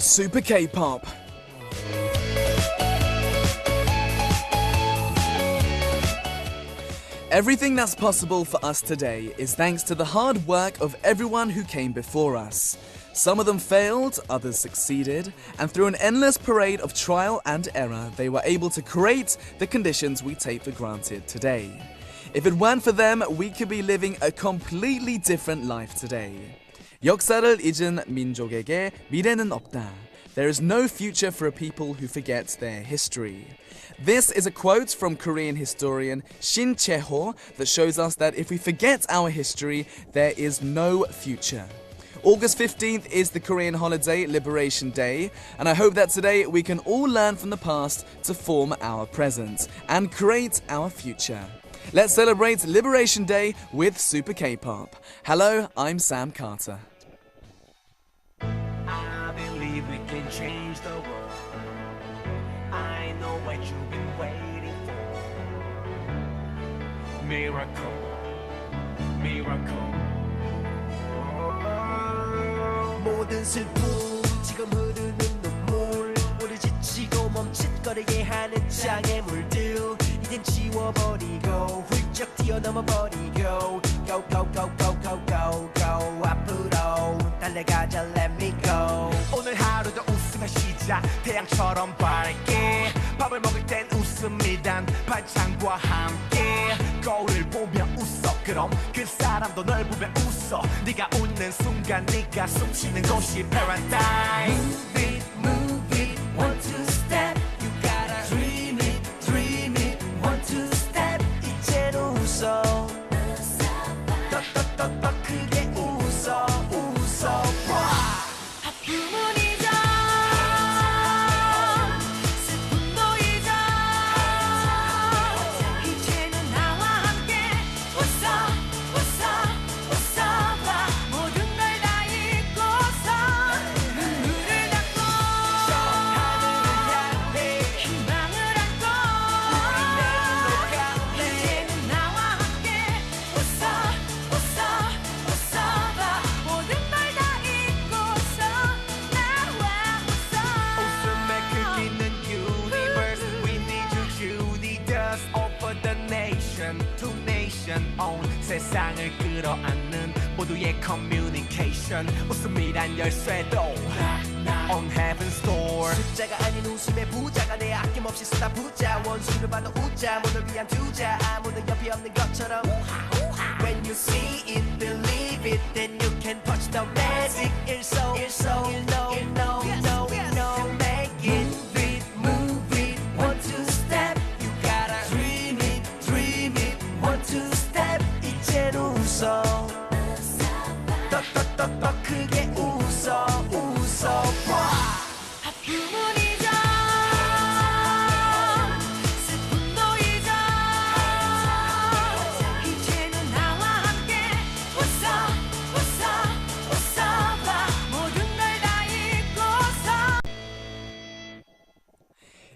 Super K-pop. Everything that's possible for us today is thanks to the hard work of everyone who came before us. Some of them failed, others succeeded, and through an endless parade of trial and error, they were able to create the conditions we take for granted today. If it weren't for them, we could be living a completely different life today. 역사를 잊은 민족에게 미래는 없다. There is no future for a people who forget their history. This is a quote from Korean historian Shin Chae-ho that shows us that if we forget our history, there is no future. August 15th is the Korean holiday Liberation Day, and I hope that today we can all learn from the past to form our present and create our future. Let's celebrate Liberation Day with Super K-pop. Hello, I'm Sam Carter. I believe we can change the world. I know what you've been waiting for. Miracle, miracle. 모든 슬픔 지금 흐르는 눈물 우리 지치고 멈칫거리게 하는 장애물들 이젠 지워버리고 훌쩍 뛰어넘어버리고 Go go go go go go go 앞으로 달려가자 let me go 오늘 하루도 웃으며 시작 태양처럼 밝게 밥을 먹을 땐 웃음이란 반찬과 함께 거울을 보며 웃어 그럼 그 사람도 널 보며 웃어 네가 웃는 순간 네가 숨쉬는 곳이 paradise Move it, one two step You gotta dream it, one two step 이젠 웃어 더 크게 웃어 아픔은 잊어 슬픔도 잊어 이제는 나와 함께 웃어봐 모든 걸 다 잊고서 눈물을 닦고 하늘을 향해 희망을 안고 이제는 나와 함께 웃어봐 모든 걸 다 잊고서 나와 웃어 웃음의 크기는 universe We need you Judy dust over the nation to nation on 세상을 끌어안는 모두의 communication 웃음이란 열쇠도 on heaven's door 숫자가 아닌 웃음의 부자가 내 아낌없이 쏟아부자 원수를 봐도 웃자 오늘 위한 투자 아무도 옆이 없는 것처럼 When you see it, believe it, then you can touch the magic. 일소, make it, move it, one two step. You gotta dream it, one two step. 이젠 웃어, 더 크게 웃어. 아픔은 잊어, 슬픔도 잊어. 이제는 나와 함께 웃어봐 모든 걸 다 잊고서.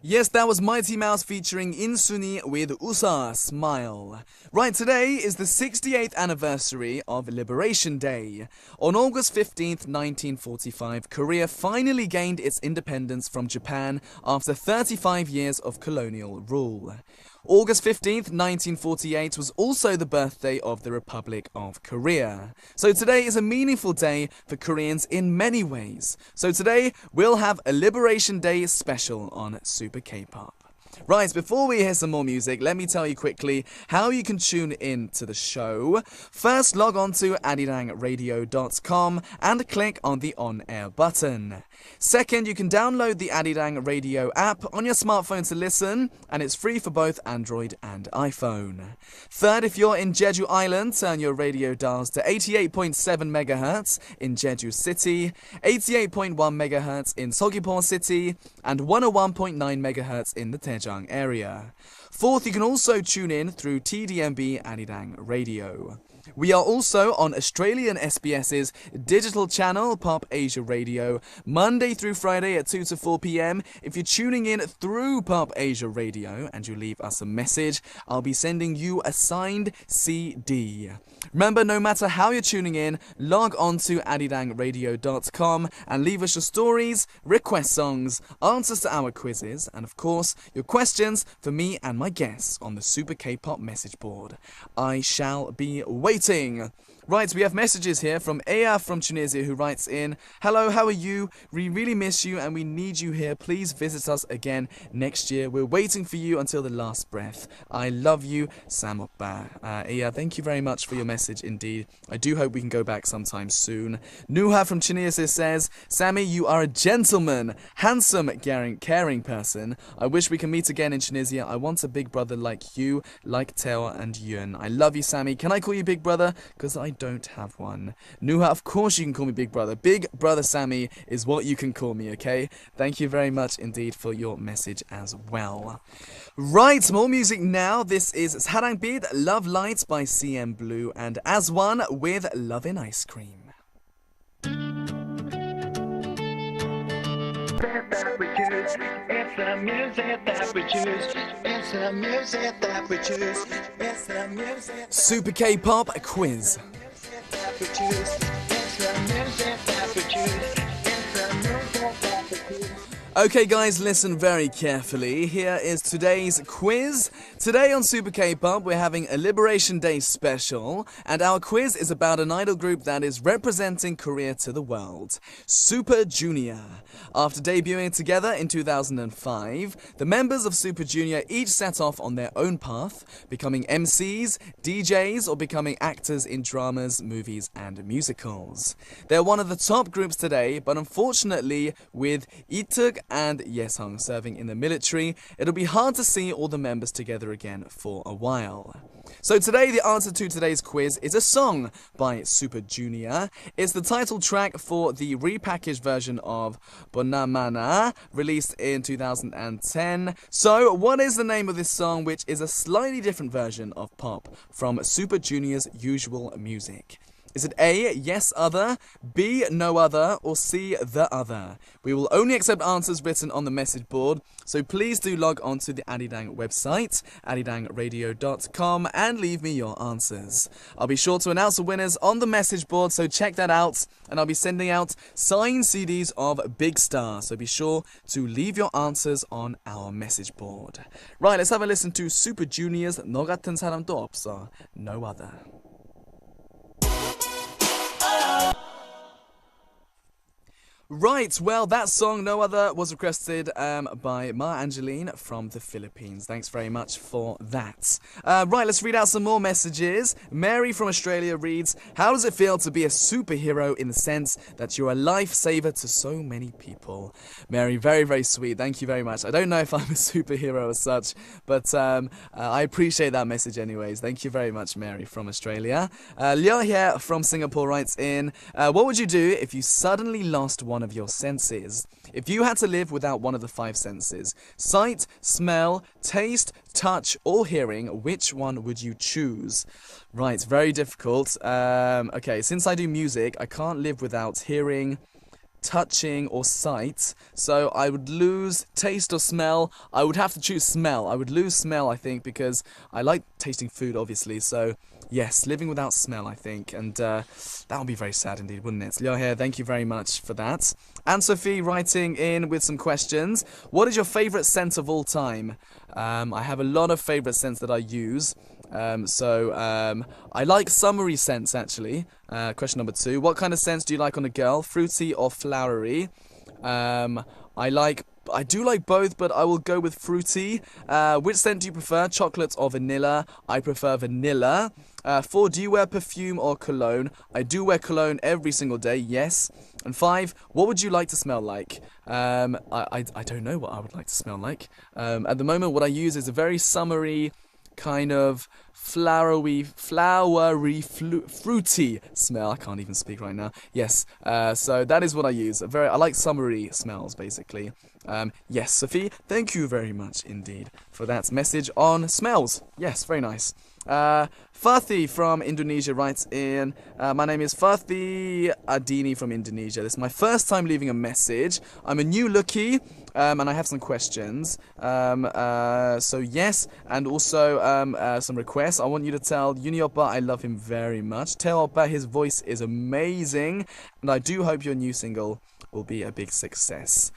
Yes, that was Mighty Mouse featuring Insuni with Usa, Smile. Right, today is the 68th anniversary of Liberation Day. On August 15th, 1945, Korea finally gained its independence from Japan after 35 years of colonial rule. August 15th, 1948 was also the birthday of the Republic of Korea. So today is a meaningful day for Koreans in many ways. So today we'll have a Liberation Day special on Super K-pop. Right, before we hear some more music, let me tell you quickly how you can tune in to the show. First, log on to adidangradio.com and click on the on-air button. Second, you can download the Adidang Radio app on your smartphone to listen, and it's free for both Android and iPhone. Third, if you're in Jeju Island, turn your radio dials to 88.7 MHz in Jeju City, 88.1 MHz in Seogwipo City, and 101.9 MHz in the Daejeong area. Fourth, you can also tune in through TDMB Adidang Radio. We are also on Australian SBS's digital channel, Pop Asia Radio, Monday through Friday at 2 to 4 p.m. If you're tuning in through Pop Asia Radio and you leave us a message, I'll be sending you a signed CD. Remember, no matter how you're tuning in, log on to adidangradio.com and leave us your stories, request songs, answers to our quizzes, and of course, your questions for me and my guests on the Super K-pop message board. I shall be waiting. Right, we have messages here from Aya from Tunisia who writes in, "Hello, how are you? We really miss you and we need you here. Please visit us again next year. We're waiting for you until the last breath. I love you, Sam Oppa." Aya, thank you very much for your message indeed. I do hope we can go back sometime soon. Nuha from Tunisia says, "Sammy, you are a gentleman, handsome, caring person. I wish we can meet again in Tunisia. I want a big brother like you, like Teo and Yun. I love you, Sammy. Can I call you big brother? Because I don't have one." Nuha, of course you can call me big brother. Big brother Sammy is what you can call me, okay? Thank you very much indeed for your message as well. Right, more music now. This is Sarang Bid, Love Lights by CM Blue, and As One with Love in Ice Cream. That we choose. It's the music that we choose. It's the music that we choose. It's the music Super K-pop quiz. that we choose. It's the music that we choose. It's the music that we choose. Okay guys, listen very carefully. Here is today's quiz. Today on Super K-pop, we're having a Liberation Day special, and our quiz is about an idol group that is representing Korea to the world, Super Junior. After debuting together in 2005, the members of Super Junior each set off on their own path, becoming MCs, DJs, or becoming actors in dramas, movies, and musicals. They're one of the top groups today, but unfortunately, with Ituk and Yesung serving in the military, it'll be hard to see all the members together again for a while. So today, the answer to today's quiz is a song by Super Junior. It's the title track for the repackaged version of Bonamana, released in 2010. So, what is the name of this song, which is a slightly different version of pop from Super Junior's usual music? Is it A, Yes Other, B, No Other, or C, The Other? We will only accept answers written on the message board, so please do log on to the Adidang website, adidangradio.com, and leave me your answers. I'll be sure to announce the winners on the message board, so check that out, and I'll be sending out signed CDs of Big Star, so be sure to leave your answers on our message board. Right, let's have a listen to Super Junior's 너 같은 사람도 없어, No Other. Right, well, that song, No Other, was requested by Ma Angeline from the Philippines. Thanks very much for that. Right, let's read out some more messages. Mary from Australia reads, "How does it feel to be a superhero in the sense that you're a lifesaver to so many people?" Mary, very, very sweet. Thank you very much. I don't know if I'm a superhero as such, but I appreciate that message anyways. Thank you very much, Mary from Australia. Liao here from Singapore writes in, "What would you do if you suddenly lost one of your senses? If you had to live without one of the 5 senses, sight, smell, taste, touch, or hearing, which one would you choose?" Right, very difficult. Okay, since I do music, I can't live without hearing, touching, or sight, so I would lose taste or smell. I would have to choose smell. I would lose smell, I think, because I like tasting food, obviously, so yes, living without smell, I think, and that would be very sad indeed, wouldn't it? Leo here, thank you very much for that. And Sophie writing in with some questions. What is your favourite scent of all time? I have a lot of favourite scents that I use. I like summery scents, actually. Question number 2. What kind of scents do you like on a girl? Fruity or flowery? I do like both, but I will go with fruity. Which scent do you prefer? Chocolate or vanilla? I prefer vanilla. 4. Do you wear perfume or cologne? I do wear cologne every single day, yes. And 5. What would you like to smell like? I don't know what I would like to smell like. At the moment, what I use is a very summery, kind of flowery, fruity smell. I can't even speak right now. Yes, so that is what I use. I like summery smells, basically. Yes, Sophie, thank you very much indeed for that message on smells. Yes, very nice. Fathi from Indonesia writes in, my name is Fathi Adini from Indonesia. This is my first time leaving a message. I'm a new lookie, and I have some questions. So yes, and also some requests. I want you to tell Uni Oppa I love him very much. Tell Oppa his voice is amazing, and I do hope your new single will be a big success.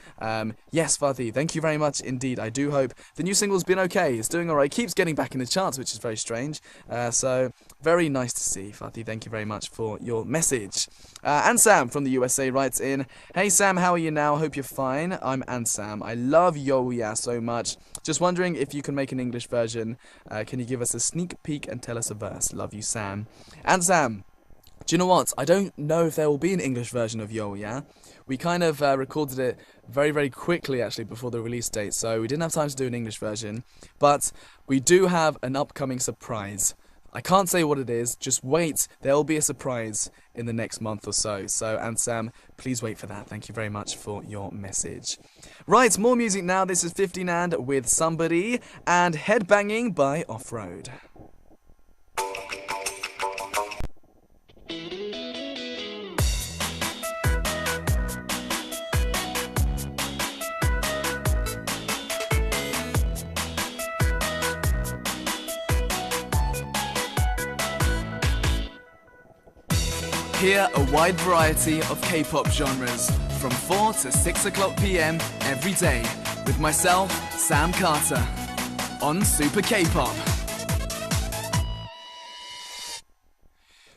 Yes, Fathi, thank you very much indeed. I do hope the new single's been okay. It's doing alright. Keeps getting back in the charts, which is very strange. So very nice to see, Fathi. Thank you very much for your message. And Sam from the USA writes in, hey Sam, how are you now? Hope you're fine. I'm Ansam. I love Yo Yeah so much. Just wondering if you can make an English version. Can you give us a sneak peek and tell us a verse? Love you, Sam. And Sam, do you know what? I don't know if there will be an English version of Yo Yeah. We kind of recorded it very, very quickly, actually, before the release date, so we didn't have time to do an English version. But we do have an upcoming surprise. I can't say what it is, just wait. There will be a surprise in the next month or so. So, and Sam, please wait for that. Thank you very much for your message. Right, more music now. This is 15 and with Somebody and Headbanging by Off-Road. Hear a wide variety of K-pop genres from 4 to 6 o'clock p.m. every day with myself, Sam Carter, on Super K-pop.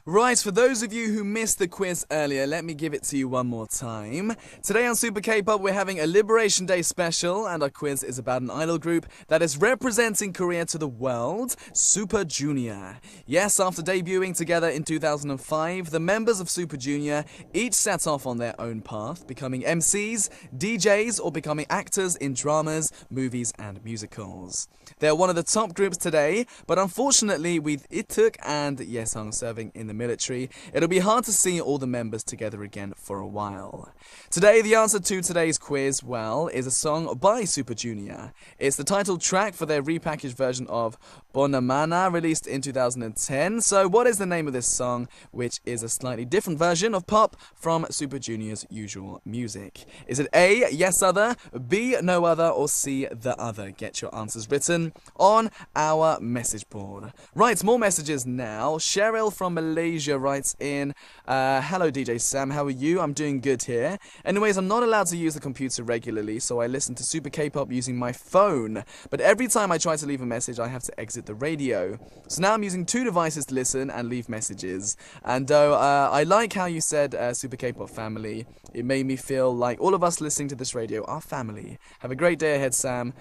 Right, for those of you who missed the quiz earlier, let me give it to you one more time. Today on Super K-pop, we're having a Liberation Day special, and our quiz is about an idol group that is representing Korea to the world, Super Junior. Yes, after debuting together in 2005, the members of Super Junior each set off on their own path, becoming MCs, DJs, or becoming actors in dramas, movies, and musicals. They're one of the top groups today, but unfortunately, with Ituk and Yesung serving in the military, it'll be hard to see all the members together again for a while. Today, the answer to today's quiz, well, is a song by Super Junior. It's the title track for their repackaged version of Bonamana, released in 2010. So what is the name of this song, which is a slightly different version of pop from Super Junior's usual music? Is it A, Yes Other, B, No Other, or C, The Other? Get your answers written on our message board. Right, more messages now. Cheryl from Malaysia writes in, hello DJ Sam, how are you? I'm doing good here. Anyways, I'm not allowed to use the computer regularly, so I listen to Super K-pop using my phone. But every time I try to leave a message, I have to exit the radio. So now I'm using two devices to listen and leave messages. And I like how you said Super K-pop family. It made me feel like all of us listening to this radio are family. Have a great day ahead, Sam.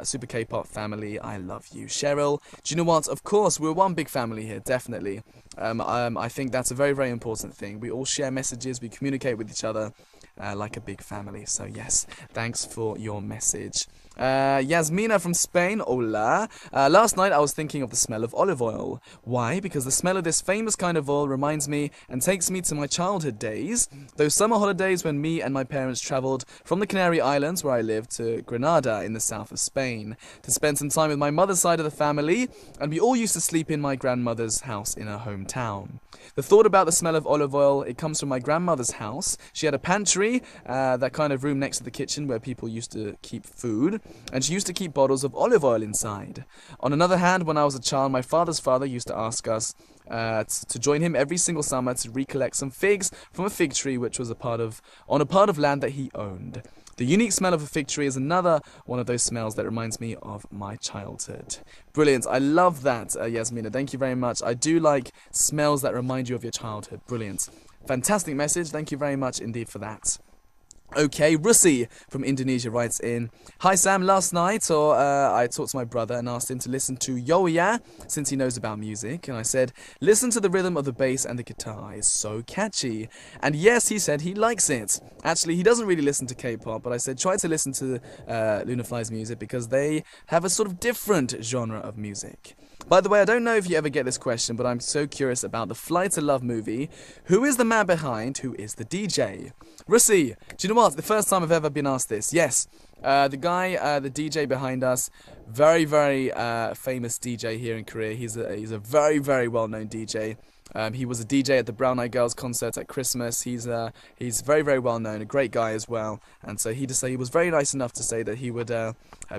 Super K-pop family, I love you. Cheryl, do you know what? Of course, we're one big family here, definitely. I think that's a very, very important thing. We all share messages, we communicate with each other like a big family. So yes, thanks for your message. Yasmina from Spain, hola. Last night I was thinking of the smell of olive oil. Why? Because the smell of this famous kind of oil reminds me and takes me to my childhood days. Those summer holidays when me and my parents travelled from the Canary Islands, where I live, to Granada in the south of Spain to spend some time with my mother's side of the family, and we all used to sleep in my grandmother's house in her hometown. The thought about the smell of olive oil, it comes from my grandmother's house. She had a pantry, that kind of room next to the kitchen where people used to keep food, and she used to keep bottles of olive oil inside. On another hand, when I was a child, my father's father used to ask us to join him every single summer to recollect some figs from a fig tree which was on a part of land that he owned. The unique smell of a fig tree is another one of those smells that reminds me of my childhood. Brilliant. I love that, Yasmina. Thank you very much. I do like smells that remind you of your childhood. Brilliant. Fantastic message. Thank you very much indeed for that. Okay, Russi from Indonesia writes in, hi Sam, last night I talked to my brother and asked him to listen to Yo Yeah, since he knows about music, and I said, listen to the rhythm of the bass and the guitar, it's so catchy. And yes, he said he likes it. Actually, he doesn't really listen to K-pop, but I said try to listen to Lunafly's music because they have a sort of different genre of music. By the way, I don't know if you ever get this question, but I'm so curious about the Fly to Love movie. Who is the man behind? Who is the DJ? Russi, do you know what? The first time I've ever been asked this. Yes, the guy, the DJ behind us, very, very famous DJ here in Korea. He's a very, very well-known DJ. He was a DJ at the Brown Eyed Girls concert at Christmas. He's very, very well known, a great guy as well. And so he was very nice enough to say that he would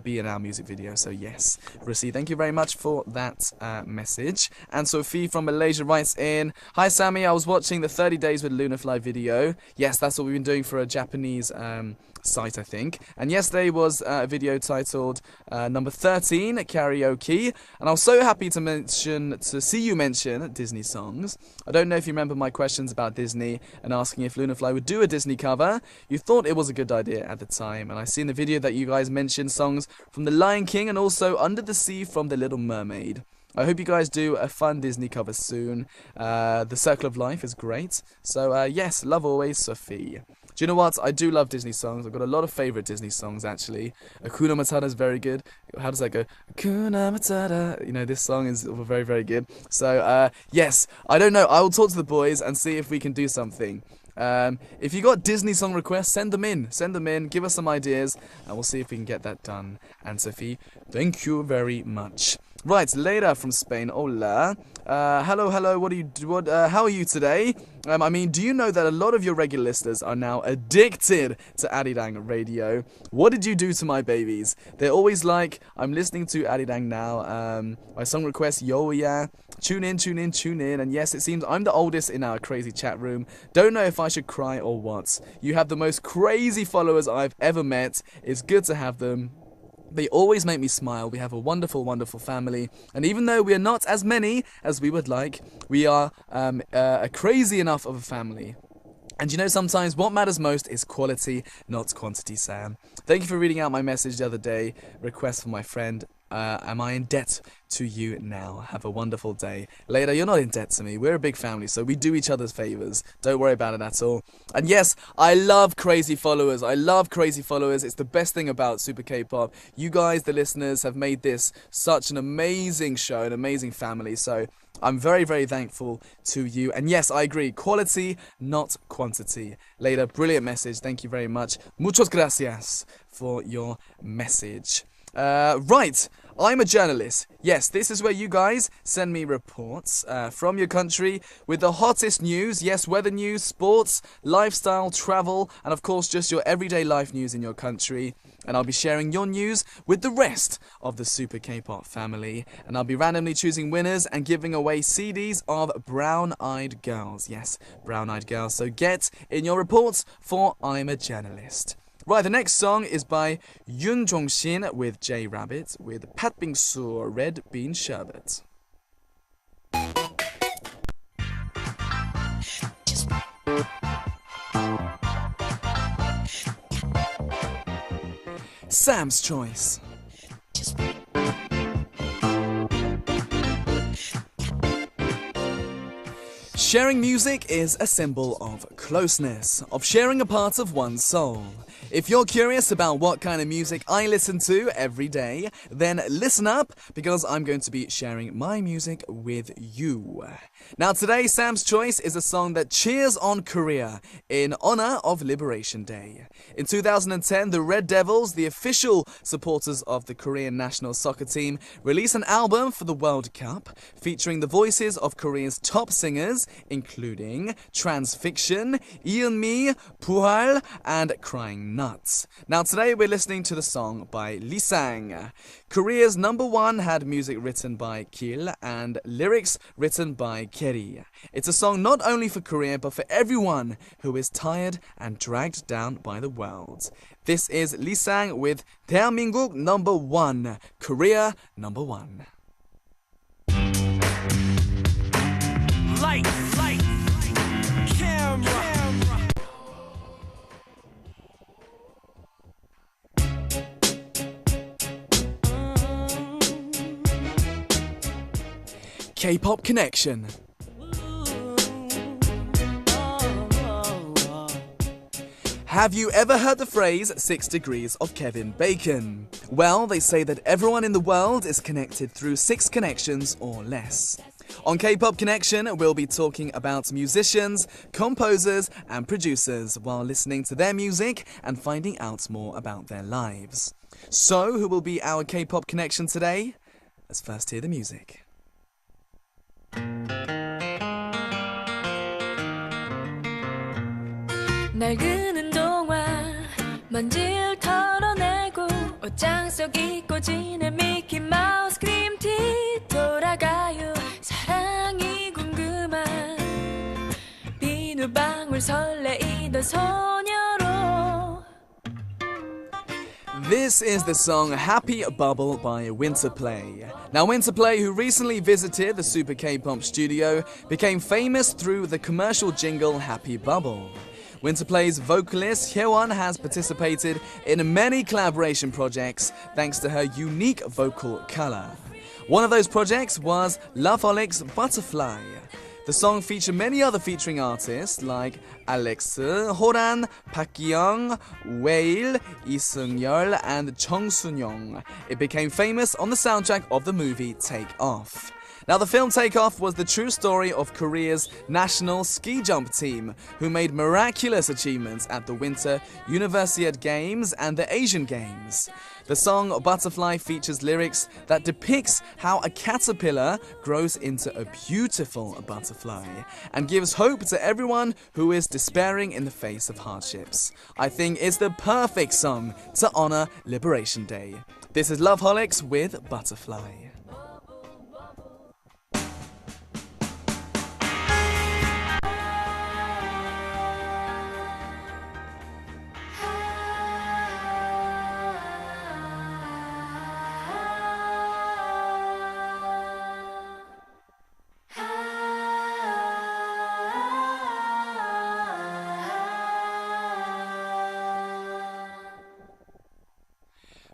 be in our music video. So yes, Russi, thank you very much for that message. And Sophie from Malaysia writes in, "Hi Sammy, I was watching the 30 Days with Lunafly video." Yes, that's what we've been doing for a Japanese site, I think. And yesterday was a video titled number 13 karaoke, and I was so happy to see you mention Disney songs. I don't know if you remember my questions about Disney and asking if Lunafly would do a Disney cover. You thought it was a good idea at the time, and I see in the video that you guys mentioned songs from The Lion King and also Under the Sea from The Little Mermaid. I hope you guys do a fun Disney cover soon. The Circle of Life is great. So yes, love always, Sophie. Do you know what? I do love Disney songs. I've got a lot of favourite Disney songs, actually. Hakuna Matata is very good. How does that go? Hakuna Matata. You know, this song is very, very good. So, yes, I don't know. I will talk to the boys and see if we can do something. If you got Disney song requests, send them in. Send them in. Give us some ideas, and we'll see if we can get that done. And Sophie, thank you very much. Right, Leila from Spain. Hola. Hello. How are you today? Do you know that a lot of your regular listeners are now addicted to Arirang Radio? What did you do to my babies? They're always like, I'm listening to Arirang now. My song request, yo yeah. Tune in. And yes, it seems I'm the oldest in our crazy chat room. Don't know if I should cry or what. You have the most crazy followers I've ever met. It's good to have them. They always make me smile. We have a wonderful, wonderful family. And even though we are not as many as we would like, we are crazy enough of a family. And you know, sometimes what matters most is quality, not quantity, Sam. Thank you for reading out my message the other day. Request for my friend. Am I in debt to you now? Have a wonderful day. Later, you're not in debt to me. We're a big family, so we do each other's favors. Don't worry about it at all. And yes, I love crazy followers. It's the best thing about Super K-pop. You guys, the listeners, have made this such an amazing show, an amazing family. So I'm very, very thankful to you. And yes, I agree. Quality, not quantity. Later, brilliant message. Thank you very much. Muchas gracias for your message. Right, I'm a journalist. Yes, this is where you guys send me reports from your country with the hottest news. Yes, weather news, sports, lifestyle, travel, and of course just your everyday life news in your country. And I'll be sharing your news with the rest of the Super K-pop family. And I'll be randomly choosing winners and giving away CDs of Brown Eyed Girls. Yes, Brown Eyed Girls. So get in your reports for I'm a Journalist. Right, the next song is by Yoon Jong-shin with J Rabbit with Pat Bingsu Red Bean Sherbet. Sam's Choice. Sharing music is a symbol of closeness, of sharing a part of one's soul. If you're curious about what kind of music I listen to every day, then listen up, because I'm going to be sharing my music with you. Now today, Sam's Choice is a song that cheers on Korea in honor of Liberation Day. In 2010, the Red Devils, the official supporters of the Korean national soccer team, released an album for the World Cup, featuring the voices of Korea's top singers, including Transfiction, Eunmi, Puhal, and Crying Nuts. Now today we're listening to the song by Lee Sang. Korea's number one had music written by Kil and lyrics written by Kerry. It's a song not only for Korea but for everyone who is tired and dragged down by the world. This is Lee Sang with 대한민국 number one, Korea number one. Light, camera. K-pop Connection. Have you ever heard the phrase 6 degrees of Kevin Bacon? Well, they say that everyone in the world is connected through 6 connections or less. On K-Pop Connection, we'll be talking about musicians, composers, and producers while listening to their music and finding out more about their lives. So, who will be our K-Pop Connection today? Let's first hear the music. 날 그는 동안 먼지를 털어내고 옷장 속 잊고 지낸 미키마우스 그림티 돌아가요 사랑이 궁금한 비누방울 설레이던 소녀로. This is the song Happy Bubble by Winterplay. Now Winterplay, who recently visited the Super K-Pop studio, became famous through the commercial jingle Happy Bubble. Winterplay's vocalist Hyewon has participated in many collaboration projects thanks to her unique vocal color. One of those projects was Loveholic's Butterfly. The song featured many other featuring artists like Alex, Horan, Park Gi-young, Whale, Lee Seung-yeol, and Chung Sun-young. It became famous on the soundtrack of the movie Take Off. Now, the film Take Off was the true story of Korea's national ski jump team, who made miraculous achievements at the Winter Universiade Games and the Asian Games. The song Butterfly features lyrics that depicts how a caterpillar grows into a beautiful butterfly and gives hope to everyone who is despairing in the face of hardships. I think it's the perfect song to honor Liberation Day. This is Loveholics with Butterfly.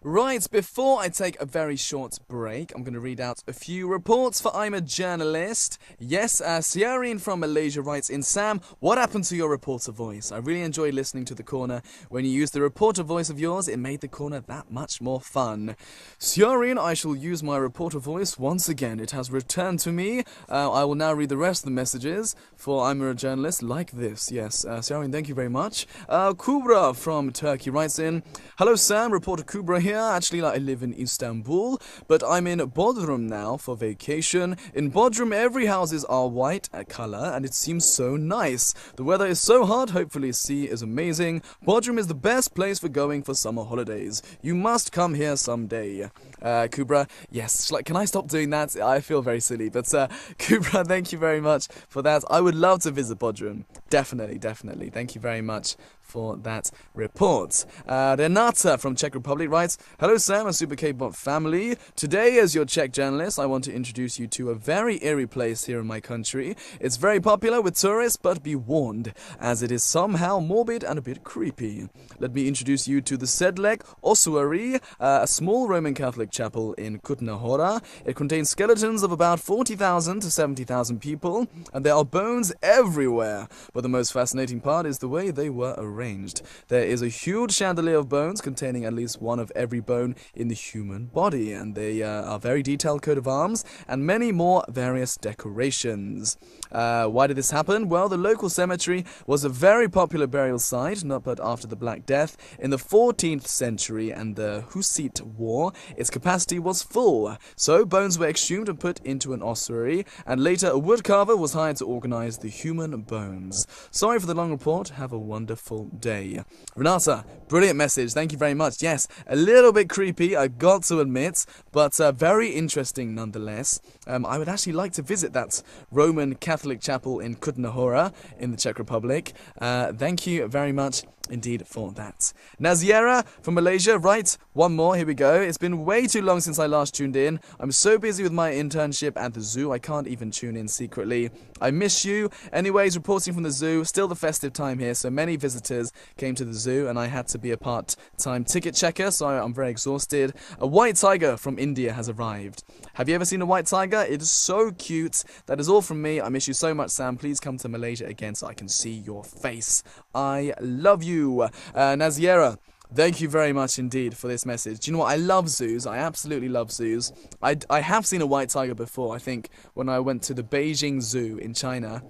Right, before I take a very short break, I'm going to read out a few reports for I'm a Journalist. Yes, Siarin from Malaysia writes in, Sam, what happened to your reporter voice? I really enjoyed listening to the corner. When you used the reporter voice of yours, it made the corner that much more fun. Siarin, I shall use my reporter voice once again. It has returned to me. I will now read the rest of the messages for I'm a Journalist like this. Yes, Siarin, thank you very much. Kubra from Turkey writes in, hello Sam, reporter Kubra here. Actually, I live in Istanbul, but I'm in Bodrum now for vacation. In Bodrum, every houses are white color, and it seems so nice. The weather is so hot, hopefully sea is amazing. Bodrum is the best place for going for summer holidays. You must come here someday. Kubra, yes, can I stop doing that? I feel very silly, but Kubra, thank you very much for that. I would love to visit Bodrum. Definitely, definitely. Thank you very much for that report. Renata from Czech Republic writes, hello Sam, a Super K-Pop family. Today, as your Czech journalist, I want to introduce you to a very eerie place here in my country. It's very popular with tourists, but be warned, as it is somehow morbid and a bit creepy. Let me introduce you to the Sedlec Ossuary, a small Roman Catholic chapel in Kutna Hora. It contains skeletons of about 40,000 to 70,000 people, and there are bones everywhere. But the most fascinating part is the way they were arranged. There is a huge chandelier of bones containing at least one of every bone in the human body, and they are very detailed coat of arms and many more various decorations. Why did this happen? Well, the local cemetery was a very popular burial site, not but after the Black Death in the 14th century and the Hussite War, its capacity was full. So bones were exhumed and put into an ossuary, and later a woodcarver was hired to organize the human bones. Sorry for the long report. Have a wonderful day. Renata, brilliant message. Thank you very much. Yes, a little bit creepy, I got to admit, but very interesting nonetheless. I would actually like to visit that Roman Catholic chapel in Kutna Hora in the Czech Republic. Thank you very much indeed for that. Naziera from Malaysia writes, one more, here we go. It's been way too long since I last tuned in. I'm so busy with my internship at the zoo, I can't even tune in secretly. I miss you. Anyways, reporting from the zoo, still the festive time here, so many visitors came to the zoo and I had to be a part-time ticket checker, so I'm very exhausted. A white tiger from India has arrived. Have you ever seen a white tiger? It is so cute. That is all from me. I miss you so much, Sam. Please come to Malaysia again so I can see your face. I love you you. Naziera, thank you very much indeed for this message. Do you know what? I love zoos. I absolutely love zoos. I have seen a white tiger before, I think, when I went to the Beijing Zoo in China.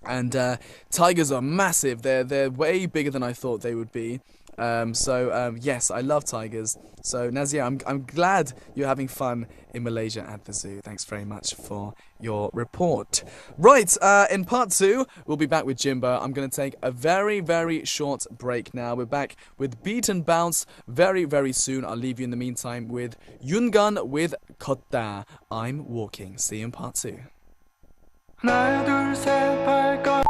And tigers are massive. They're way bigger than I thought they would be. Yes, I love tigers. So Nazia, I'm glad you're having fun in Malaysia at the zoo. Thanks very much for your report. Right, in part 2, we'll be back with Jinbo. I'm going to take a very, very short break now. We're back with Beat and Bounce very, very soon. I'll leave you in the meantime with Yoongun with 걷다. I'm walking. See you in part 2. 하나 둘셋 발걸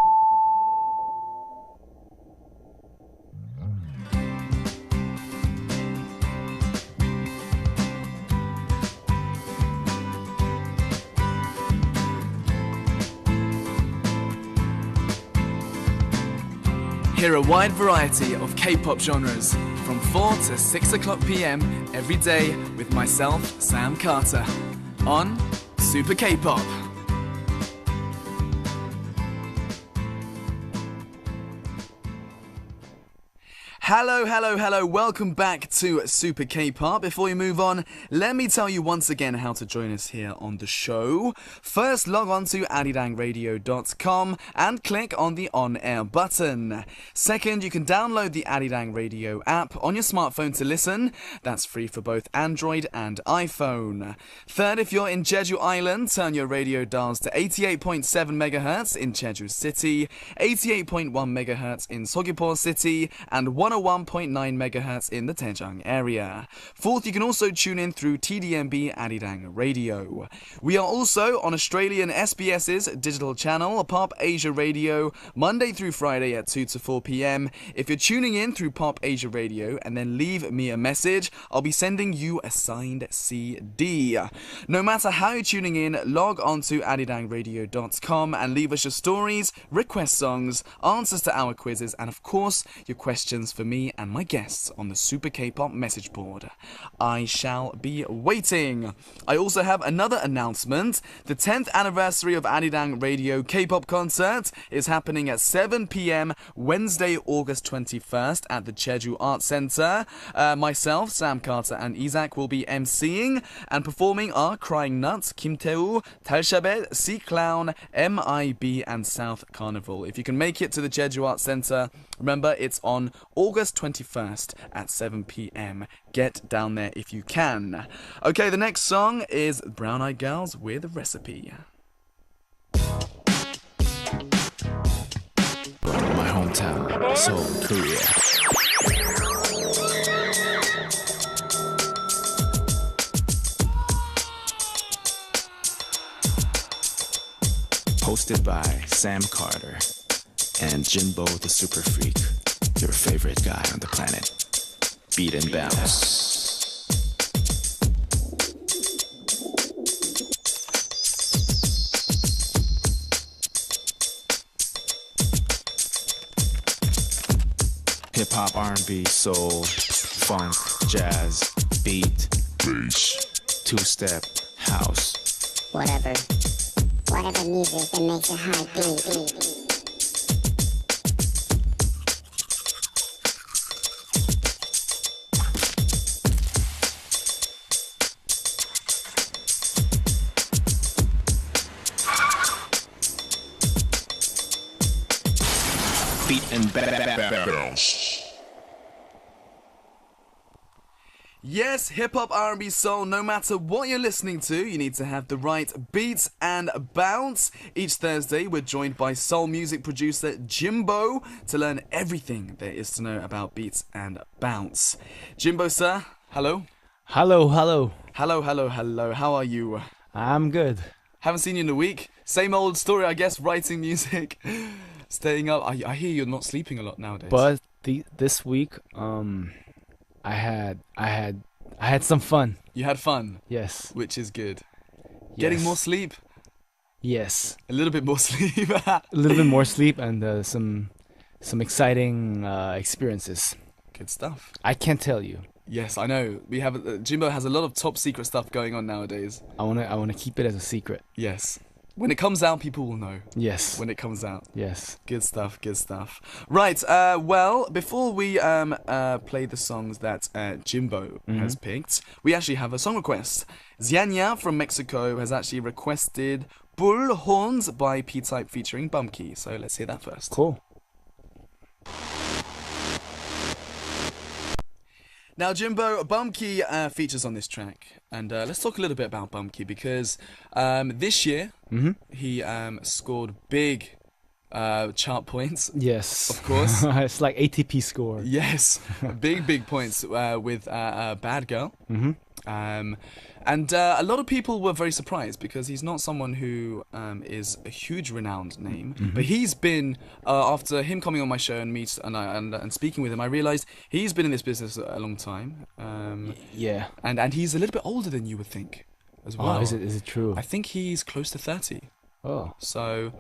Hear a wide variety of K-pop genres from 4 to 6 o'clock p.m. every day with myself, Sam Carter, on Super K-pop. Hello, hello, hello. Welcome back to Super K-pop. Before we move on, let me tell you once again how to join us here on the show. First, log on to arirangradio.com and click on the on-air button. Second, you can download the Arirang Radio app on your smartphone to listen. That's free for both Android and iPhone. Third, if you're in Jeju Island, turn your radio dials to 88.7 MHz in Jeju City, 88.1 MHz in Seogwipo City, and 101.9 MHz in the Daejeong area. Fourth, you can also tune in through TDMB Arirang Radio. We are also on Australian SBS's digital channel, Pop Asia Radio, Monday through Friday at 2 to 4 p.m. If you're tuning in through Pop Asia Radio and then leave me a message, I'll be sending you a signed CD. No matter how you're tuning in, log on to arirangradio.com and leave us your stories, request songs, answers to our quizzes, and of course, your questions for me and my guests on the Super K-pop message board. I shall be waiting. I also have another announcement. The 10th anniversary of Arirang Radio K-pop concert is happening at 7 p.m. Wednesday, August 21st at the Jeju Art Center. Myself, Sam Carter, and Isaac will be emceeing, and performing are Crying Nuts, Kim Tae-woo, Talshabet, C-Clown, MIB, and South Carnival. If you can make it to the Jeju Art Center, remember it's on August 21st at 7 p.m. Get down there if you can. Okay, the next song is Brown Eyed Girls with Recipe. My hometown, Seoul, Korea. Hosted by Sam Carter and Jinbo the Super Freak, your favorite guy on the planet. Beat and bounce. Hip hop, R&B, soul, funk, jazz, beat, bass, two-step, house. Whatever music that makes your heart beat. Beat and bounce. Yes, hip-hop, R&B, soul, no matter what you're listening to, you need to have the right beats and bounce. Each Thursday, we're joined by soul music producer Jinbo to learn everything there is to know about beats and bounce. Jinbo, sir, hello. Hello, hello. Hello, hello, hello. How are you? I'm good. Haven't seen you in a week. Same old story, I guess, writing music, staying up. I hear you're not sleeping a lot nowadays. But this week, I had some fun. You had fun? Yes. Which is good. Yes. Getting more sleep? Yes. A little bit more sleep. A little bit more sleep and some exciting experiences. Good stuff. I can't tell you. Yes, I know. We have Jinbo has a lot of top secret stuff going on nowadays. I wanna keep it as a secret. Yes. When it comes out, people will know. Yes. When it comes out. Yes. Good stuff, good stuff. Right, well, before we play the songs that Jinbo has picked, we actually have a song request. Ziania from Mexico has actually requested Bull Horns by P-Type featuring Bumkey. So let's hear that first. Cool. Now, Jinbo, Bumkey features on this track. And let's talk a little bit about Bumkey because this year he scored big chart points. Yes. Of course. It's like ATP score. Yes. Big points with Bad Girl. And a lot of people were very surprised because he's not someone who is a huge renowned name. But he's been, after him coming on my show and speaking with him, I realized he's been in this business a long time. Yeah. And he's a little bit older than you would think as well. Oh, is it true? I think he's close to 30. Oh. So,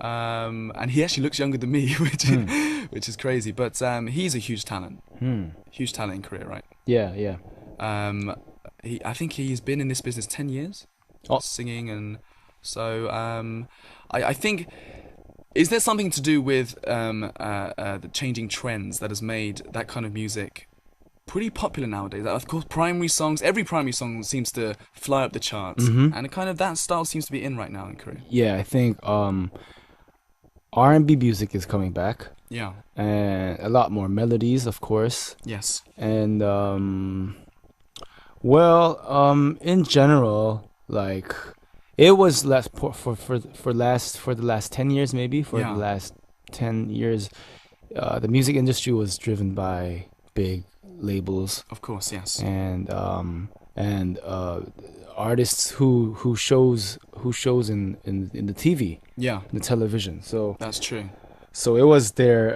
and he actually looks younger than me, which is crazy. But he's a huge talent. Huge talent in Korea, right? Yeah. I think he's been in this business 10 years, singing, and so I think, is there something to do with the changing trends that has made that kind of music pretty popular nowadays? Of course, every primary song seems to fly up the charts, and kind of that style seems to be in right now in Korea. Yeah, I think R&B music is coming back. Yeah. And a lot more melodies, of course. Yes. And in general, like it was less for the last 10 years, maybe the last 10 years, the music industry was driven by big labels, of course, yes, and artists who shows in the TV, the television. So that's true. So it was their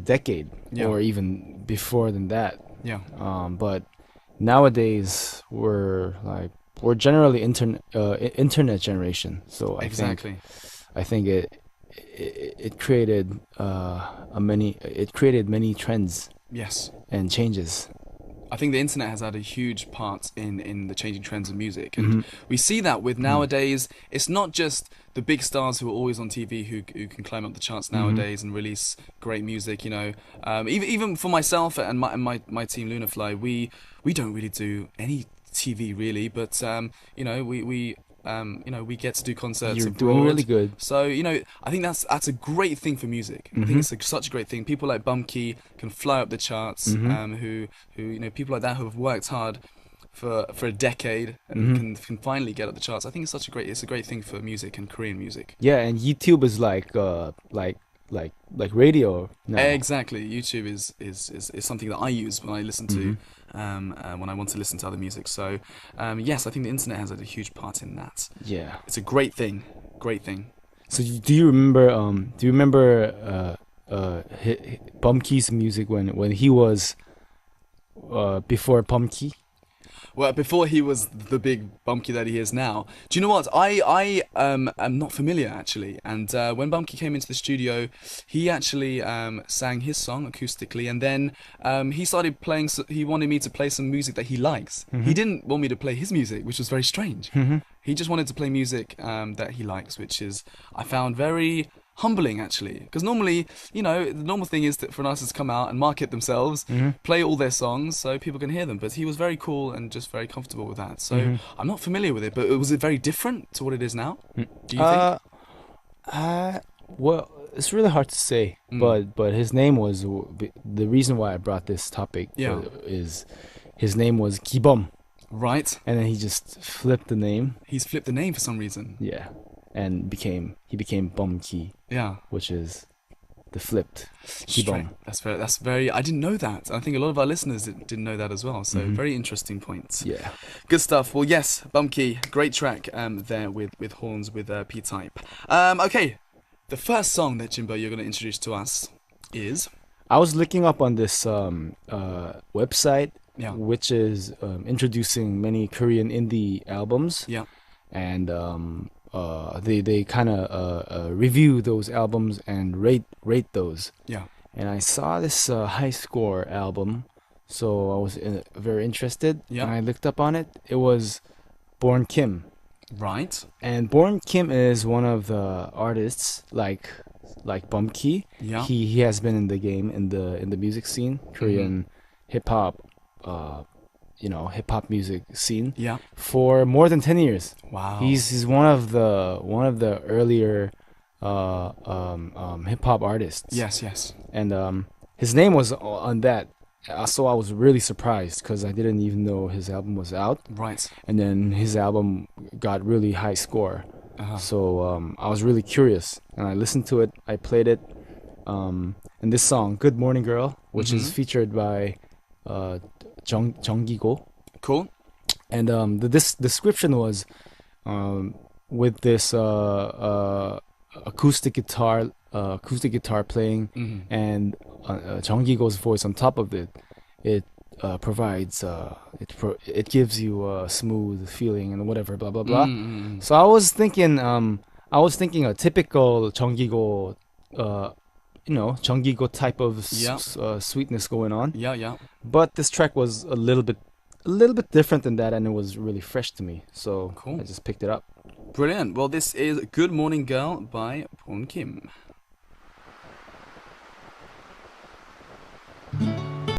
decade, or even before than that. Yeah. But nowadays we're generally internet generation. So I think it created many trends. Yes. And changes. I think the internet has had a huge part in the changing trends of music, and we see that with nowadays. It's not just the big stars who are always on TV who can climb up the charts nowadays and release great music. You know, even for myself and my team Lunafly, we don't really do any TV really, but we get to do concerts. You're abroad. doing really good. So, I think that's a great thing for music. I think it's such a great thing. People like Bumkey can fly up the charts, who people like that who have worked hard for a decade and can finally get up the charts. I think it's a great thing for music and Korean music. Yeah, and YouTube is like radio now. Exactly. YouTube is something that I use when I listen to when I want to listen to other music. So yes, I think the internet has had a huge part in that. Yeah, it's a great thing. So do you remember Bumkey's music when he was before Bumkey? Well, before he was the big Bumkey that he is now. Do you know what? I am not familiar, actually. And when Bumkey came into the studio, he actually sang his song acoustically. And then he started playing, he wanted me to play some music that he likes. He didn't want me to play his music, which was very strange. He just wanted to play music that he likes, which is, I found very humbling, actually, because normally, the normal thing is that for an artist to come out and market themselves, play all their songs so people can hear them, but he was very cool and just very comfortable with that. So I'm not familiar with it, but was it very different to what it is now, do you think? Well, it's really hard to say, but his name was, the reason why I brought this topic is his name was Kibom. Right. And then he just flipped the name. He's flipped the name for some reason. Yeah. And he became Bumkey. Yeah. Which is the flipped Kibom. That's very I didn't know that. I think a lot of our listeners didn't know that as well. So very interesting point. Yeah. Good stuff. Well, yes, Bumkey, great track there with horns with P-Type. Okay. The first song that Jinbo you're going to introduce to us is, I was looking up on this website, which is introducing many Korean indie albums. Yeah. And they kind of review those albums and rate those. Yeah. And I saw this high score album, so I was very interested. Yeah. And I looked up on it. It was Born Kim. Right. And Born Kim is one of the artists like Bumkey. Yeah. He has been in the game in the music scene, Korean hip hop, hip hop music scene. Yeah. For more than 10 years. Wow. He's one of the earlier hip hop artists. Yes, yes. And his name was on that. So I was really surprised because I didn't even know his album was out. Right. And then his album got really high score. So I was really curious, and I listened to it. I played it. And this song, "Good Morning Girl," which is featured by Jung Cool. and this description was with this acoustic guitar playing and Jung Gi-go's voice on top of it. It provides it gives you a smooth feeling and whatever, blah blah blah. So I was thinking a typical Jung Gi-go Jung Gi-go type of sweetness going on. Yeah, yeah. But this track was a little bit different than that, and it was really fresh to me. So Cool. I just picked it up. Brilliant. Well, this is Good Morning Girl by Born Kim.